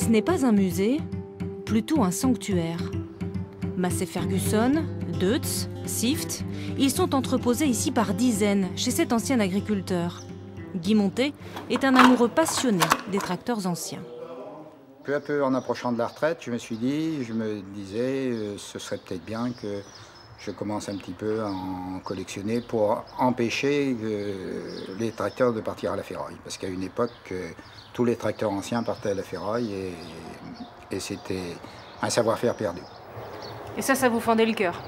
Ce n'est pas un musée, plutôt un sanctuaire. Massey Ferguson, Deutz, Sift, ils sont entreposés ici par dizaines chez cet ancien agriculteur. Guy Montet est un amoureux passionné des tracteurs anciens. Peu à peu, en approchant de la retraite, je me disais, ce serait peut-être bien que je commence un petit peu à en collectionner pour empêcher les tracteurs de partir à la ferraille. Parce qu'à une époque, tous les tracteurs anciens partaient à la ferraille et c'était un savoir-faire perdu. Et ça vous fendait le cœur?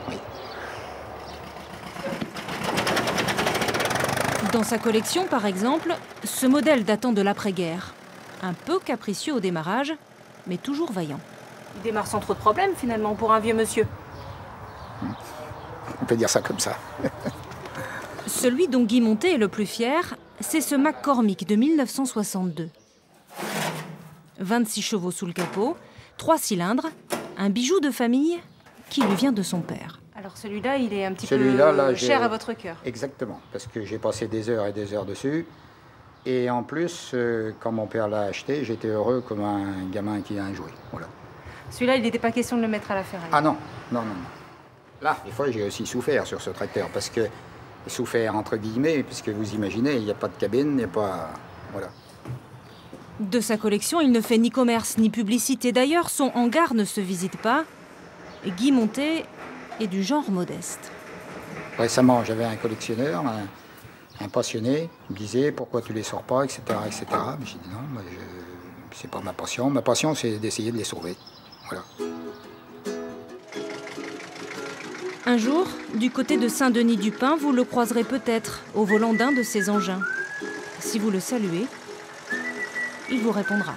Oui. Dans sa collection, par exemple, ce modèle datant de l'après-guerre. Un peu capricieux au démarrage, mais toujours vaillant. Il démarre sans trop de problèmes, finalement, pour un vieux monsieur. On peut dire ça comme ça. Celui dont Guy Montet est le plus fier, c'est ce McCormick de 1962. 26 chevaux sous le capot, 3 cylindres, un bijou de famille qui lui vient de son père. Alors celui-là, il est un petit peu cher à votre cœur. Exactement, parce que j'ai passé des heures et des heures dessus. Et en plus, quand mon père l'a acheté, j'étais heureux comme un gamin qui a un jouet. Voilà. Celui-là, il n'était pas question de le mettre à la ferraille. Ah non, non, non. Là, des fois, j'ai aussi souffert sur ce tracteur, parce que souffert entre guillemets, puisque vous imaginez, il n'y a pas de cabine, il n'y a pas... Voilà. De sa collection, il ne fait ni commerce ni publicité. D'ailleurs, son hangar ne se visite pas. Et Guy Montet est du genre modeste. Récemment, j'avais un collectionneur, un passionné, il me disait pourquoi tu les sors pas, etc. etc. Mais j'ai dit non, c'est pas ma passion. Ma passion, c'est d'essayer de les sauver. Voilà. Un jour, du côté de Saint-Denis-du-Pin, vous le croiserez peut-être au volant d'un de ses engins. Si vous le saluez, il vous répondra.